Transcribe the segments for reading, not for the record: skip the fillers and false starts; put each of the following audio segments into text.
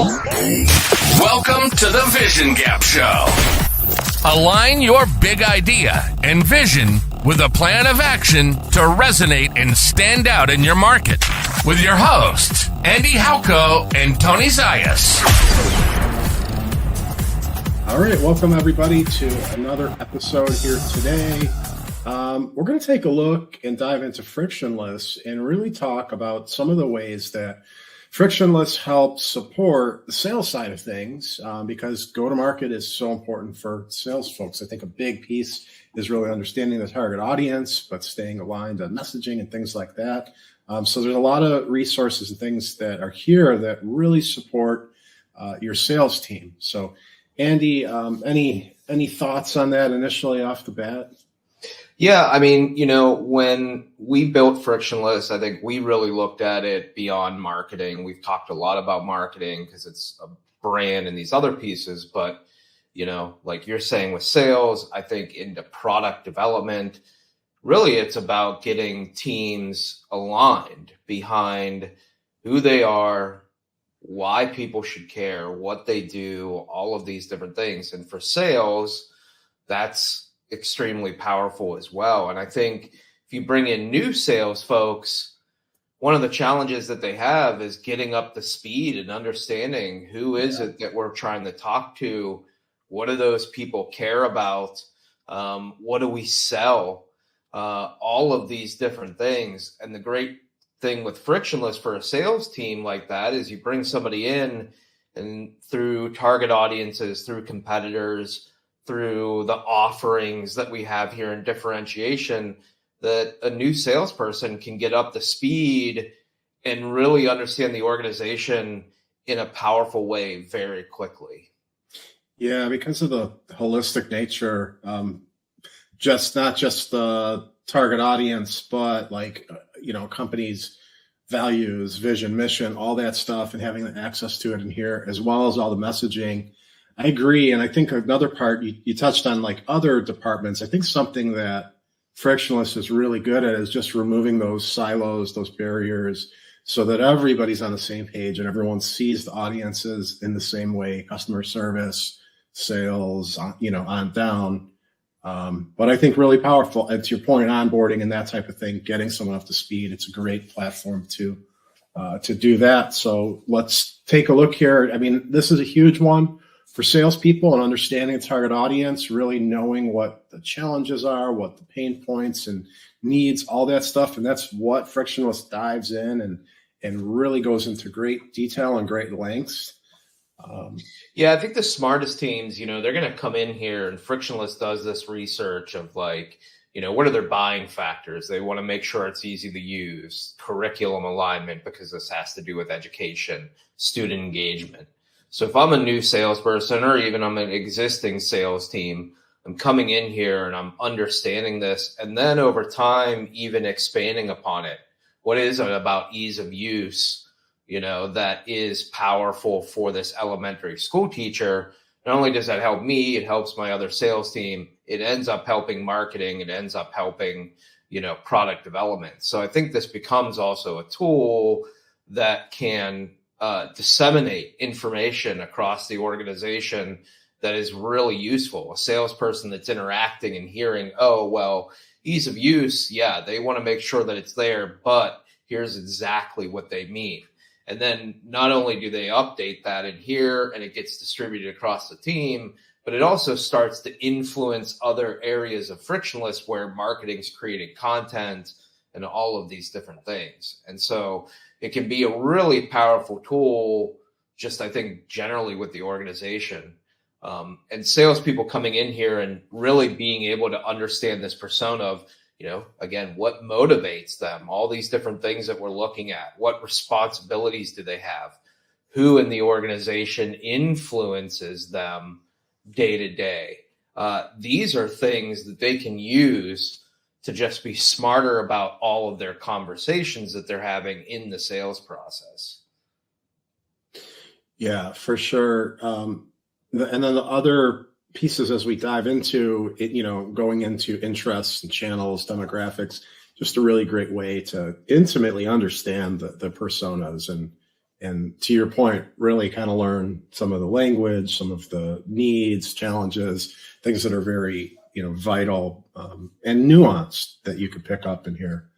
Welcome to the Vision Gap Show. Align your big idea and vision with a plan of action to resonate and stand out in your market. With your hosts, Andy Halko and Tony Zayas. All right, welcome everybody to another episode here today. We're going to take a look and dive into Frictionless and really talk about some of the ways that Frictionless helps support the sales side of things because go-to-market is so important for sales folks. I think a big piece is really understanding the target audience, but staying aligned on messaging and things like that. So there's a lot of resources and things that are here that really support your sales team. So Andy, any thoughts on that initially off the bat? Yeah, I mean, when we built Frictionless, I think we really looked at it beyond marketing. We've talked a lot about marketing because it's a brand and these other pieces, but, like you're saying with sales, I think into product development, really it's about getting teams aligned behind who they are, why people should care, what they do, all of these different things. And for sales, that's extremely powerful as well. And I think if you bring in new sales folks, one of the challenges that they have is getting up to speed and understanding who is it that we're trying to talk to, what do those people care about, what do we sell, all of these different things. And the great thing with Frictionless for a sales team like that is you bring somebody in and through target audiences, through competitors, through the offerings that we have here in differentiation, that a new salesperson can get up to speed and really understand the organization in a powerful way very quickly. Yeah, because of the holistic nature, not just the target audience, but companies' values, vision, mission, all that stuff, and having access to it in here, as well as all the messaging. I agree. And I think another part you touched on, like other departments, I think something that Frictionless is really good at is just removing those silos, those barriers, so that everybody's on the same page and everyone sees the audiences in the same way, customer service, sales, on down. But I think really powerful. And to your point, onboarding and that type of thing, getting someone up to speed, it's a great platform to do that. So let's take a look here. I mean, this is a huge one for salespeople and understanding the target audience, really knowing what the challenges are, what the pain points and needs, all that stuff. And that's what Frictionless dives in and really goes into great detail and great lengths. Yeah, I think the smartest teams, they're going to come in here and Frictionless does this research of what are their buying factors? They want to make sure it's easy to use, curriculum alignment, because this has to do with education, student engagement. So if I'm a new salesperson or even I'm an existing sales team, I'm coming in here and I'm understanding this. And then over time, even expanding upon it. What is it about ease of use, that is powerful for this elementary school teacher? Not only does that help me, it helps my other sales team. It ends up helping marketing. It ends up helping, product development. So I think this becomes also a tool that can disseminate information across the organization that is really useful. A salesperson that's interacting and hearing, ease of use, they want to make sure that it's there, but here's exactly what they mean. And then not only do they update that in here and it gets distributed across the team, but it also starts to influence other areas of Frictionless where marketing's creating content and all of these different things. And so it can be a really powerful tool, just I think generally with the organization. And salespeople coming in here and really being able to understand this persona of, again, what motivates them, all these different things that we're looking at, what responsibilities do they have, who in the organization influences them day to day. These are things that they can use to just be smarter about all of their conversations that they're having in the sales process. Yeah, for sure. And then the other pieces as we dive into it, going into interests and channels, demographics, just a really great way to intimately understand the personas and and to your point, really kind of learn some of the language, some of the needs, challenges, things that are very, vital and nuanced that you could pick up in here.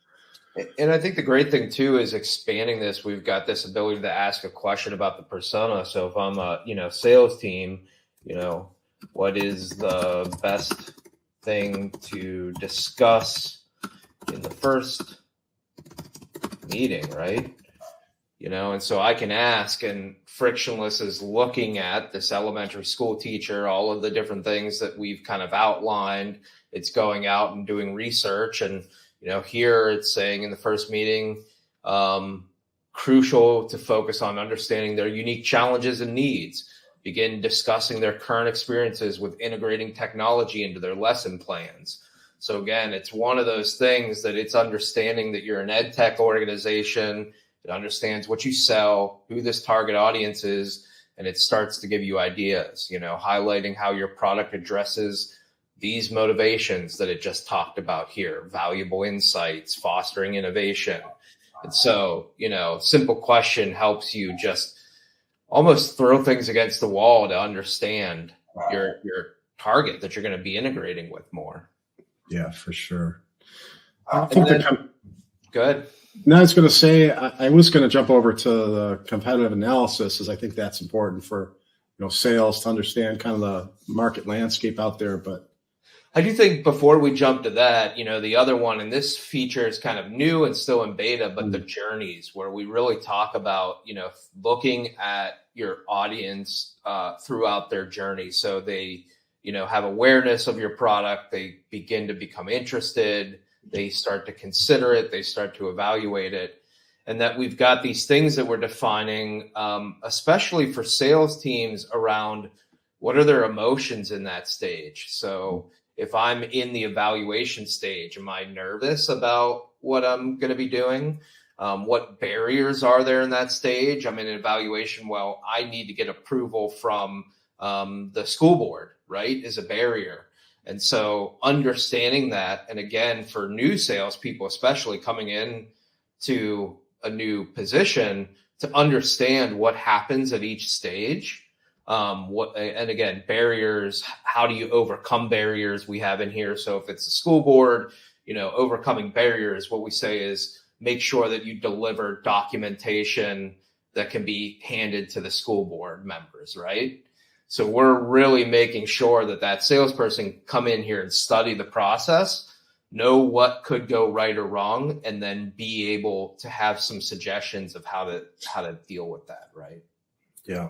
And I think the great thing too is expanding this. We've got this ability to ask a question about the persona. So if I'm a sales team, what is the best thing to discuss in the first meeting, right? And so I can ask, and Frictionless is looking at this elementary school teacher, all of the different things that we've kind of outlined. It's going out and doing research, and here it's saying in the first meeting, crucial to focus on understanding their unique challenges and needs. Begin discussing their current experiences with integrating technology into their lesson plans. So again, it's one of those things that it's understanding that you're an ed tech organization. It understands what you sell, who this target audience is, and it starts to give you ideas, highlighting how your product addresses these motivations that it just talked about here, valuable insights, fostering innovation. And so, simple question helps you just almost throw things against the wall to understand your target that you're going to be integrating with more. Yeah, for sure. I think go ahead. No, I was going to say, I was going to jump over to the competitive analysis, as I think that's important for, sales to understand kind of the market landscape out there. But I do think before we jump to that, the other one, and this feature is kind of new and still in beta, but the journeys, where we really talk about, looking at your audience throughout their journey. So they, have awareness of your product, they begin to become interested, they start to consider it, they start to evaluate it, and that we've got these things that we're defining, especially for sales teams, around what are their emotions in that stage. So if I'm in the evaluation stage, am I nervous about what I'm going to be doing? What barriers are there in that stage? I'm in an evaluation. Well, I need to get approval from the school board, right, is a barrier. And so understanding that, and again, for new salespeople, especially coming in to a new position, to understand what happens at each stage. And again, barriers, how do you overcome barriers we have in here? So if it's a school board, overcoming barriers, what we say is make sure that you deliver documentation that can be handed to the school board members, right? So we're really making sure that salesperson come in here and study the process, know what could go right or wrong, and then be able to have some suggestions of how to deal with that, right? Yeah.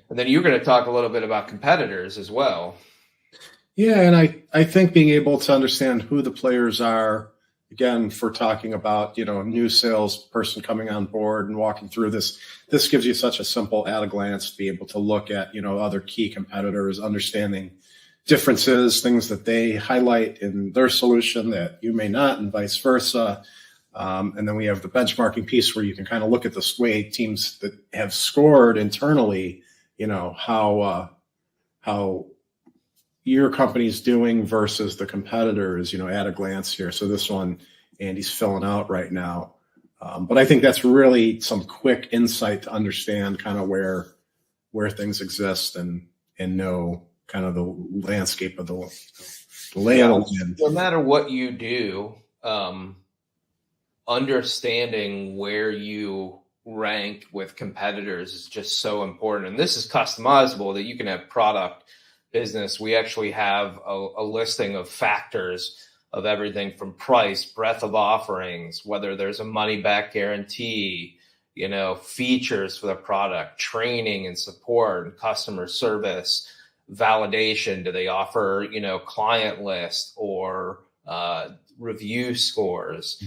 And then you're going to talk a little bit about competitors as well. Yeah, and I think being able to understand who the players are, again, for talking about, a new salesperson coming on board and walking through this gives you such a simple at a glance to be able to look at, other key competitors, understanding differences, things that they highlight in their solution that you may not, and vice versa. And then we have the benchmarking piece where you can kind of look at the way teams that have scored internally, how your company's doing versus the competitors, at a glance here. So this one, Andy's filling out right now. But I think that's really some quick insight to understand kind of where things exist and know kind of the landscape of the layout. No matter what you do, understanding where you rank with competitors is just so important. And this is customizable that you can have product, business. We actually have a listing of factors of everything from price, breadth of offerings, whether there's a money back guarantee, features for the product, training and support and customer service, validation. Do they offer, client list or review scores,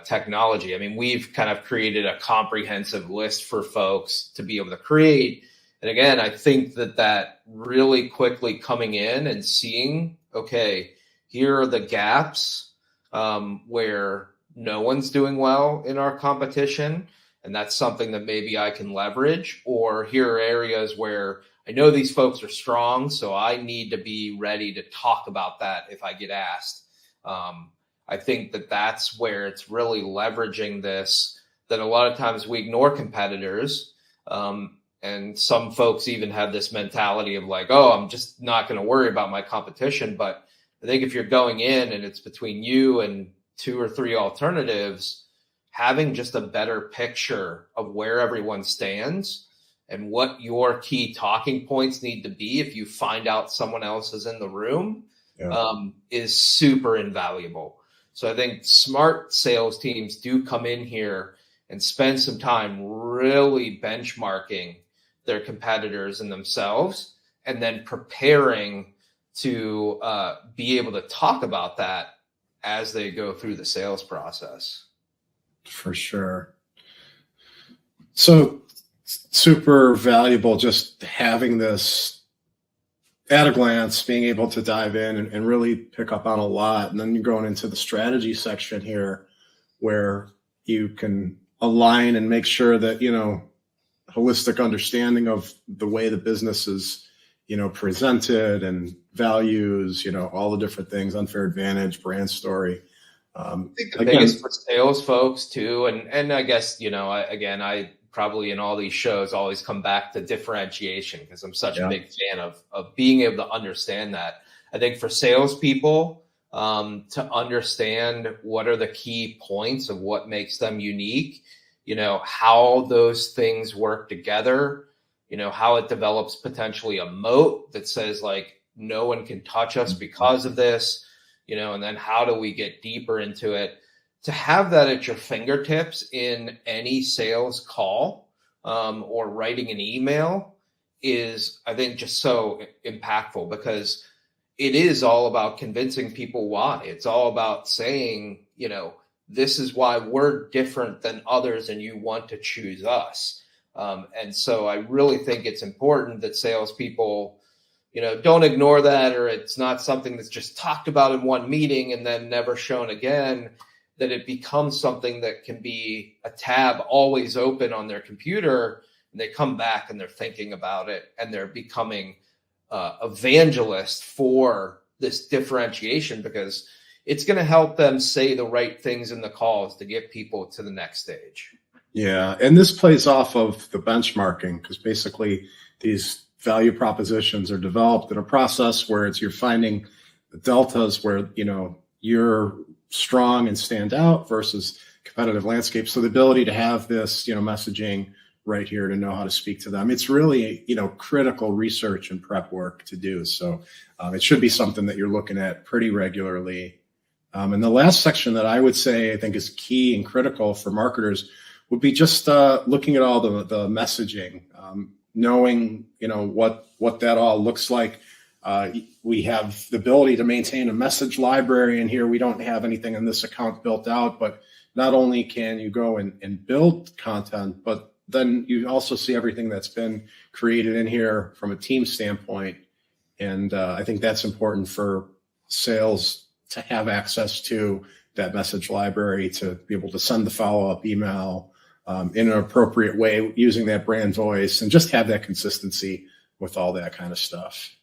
technology? I mean, we've kind of created a comprehensive list for folks to be able to create. And again, I think that really quickly coming in and seeing, okay, here are the gaps where no one's doing well in our competition, and that's something that maybe I can leverage. Or here are areas where I know these folks are strong, so I need to be ready to talk about that if I get asked. I think that's where it's really leveraging this that a lot of times we ignore competitors. And some folks even have this mentality of like, oh, I'm just not going to worry about my competition. But I think if you're going in and it's between you and 2 or 3 alternatives, having just a better picture of where everyone stands and what your key talking points need to be if you find out someone else is in the room is super invaluable. So I think smart sales teams do come in here and spend some time really benchmarking their competitors and themselves, and then preparing to be able to talk about that as they go through the sales process. For sure. So super valuable just having this at a glance, being able to dive in and really pick up on a lot. And then you're going into the strategy section here where you can align and make sure that, holistic understanding of the way the business is, presented and values, all the different things, unfair advantage, brand story. I think the biggest for sales folks too, and I guess, I probably in all these shows always come back to differentiation because I'm such a big fan of being able to understand that. I think for salespeople, to understand what are the key points of what makes them unique, how those things work together, how it develops potentially a moat that says like, no one can touch us because of this, and then how do we get deeper into it? To have that at your fingertips in any sales call or writing an email is, I think, just so impactful because it is all about convincing people why. It's all about saying, this is why we're different than others and you want to choose us. And so I really think it's important that salespeople, don't ignore that, or it's not something that's just talked about in one meeting and then never shown again, that it becomes something that can be a tab always open on their computer. And they come back and they're thinking about it and they're becoming evangelists for this differentiation because it's going to help them say the right things in the calls to get people to the next stage. Yeah. And this plays off of the benchmarking because basically these value propositions are developed in a process where you're finding the deltas where, you're strong and stand out versus competitive landscape. So the ability to have this, messaging right here to know how to speak to them. It's really, critical research and prep work to do. So it should be something that you're looking at pretty regularly. And the last section that I would say I think is key and critical for marketers would be just looking at all the messaging, knowing, what that all looks like. We have the ability to maintain a message library in here. We don't have anything in this account built out, but not only can you go and build content, but then you also see everything that's been created in here from a team standpoint. And I think that's important for sales to have access to that message library, to be able to send the follow-up email in an appropriate way using that brand voice and just have that consistency with all that kind of stuff.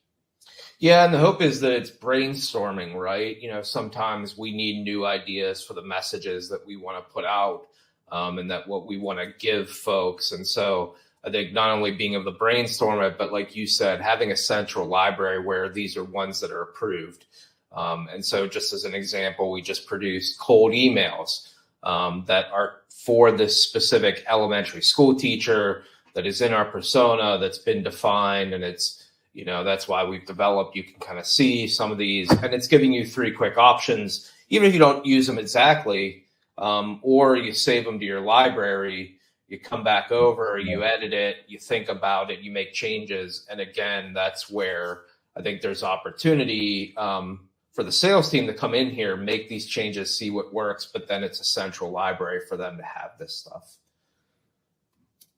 Yeah, and the hope is that it's brainstorming, right? Sometimes we need new ideas for the messages that we want to put out and that what we want to give folks. And so I think not only being able to brainstorm it, but like you said, having a central library where these are ones that are approved. And so just as an example, we just produced cold emails that are for this specific elementary school teacher that is in our persona that's been defined. And it's, that's why we've developed, you can kind of see some of these and it's giving you 3 quick options, even if you don't use them exactly, or you save them to your library, you come back over, you edit it, you think about it, you make changes. And again, that's where I think there's opportunity for the sales team to come in here, make these changes, see what works, but then it's a central library for them to have this stuff.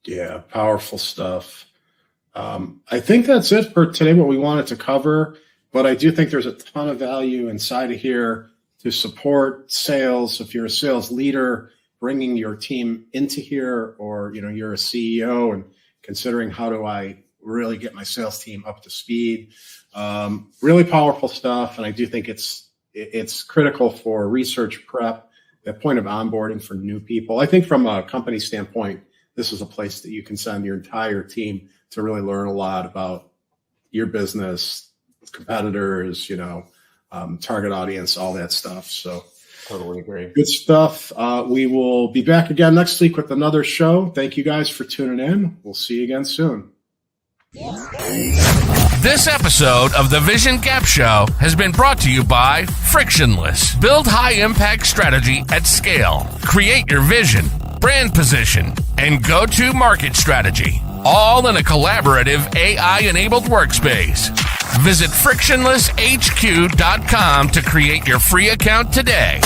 Yeah, powerful stuff. I think that's it for today, what we wanted to cover, but I do think there's a ton of value inside of here to support sales. If you're a sales leader, bringing your team into here, or, you're a CEO and considering how do I really get my sales team up to speed. Really powerful stuff. And I do think it's critical for research prep that point of onboarding for new people. I think from a company standpoint, this is a place that you can send your entire team to really learn a lot about your business, competitors, target audience, all that stuff. So totally agree. Good stuff. We will be back again next week with another show. Thank you guys for tuning in. We'll see you again soon. This episode of the Vision Gap Show has been brought to you by Frictionless. Build high-impact strategy at scale. Create your vision, brand position, and go-to-market strategy, all in a collaborative AI-enabled workspace. Visit frictionlesshq.com to create your free account today.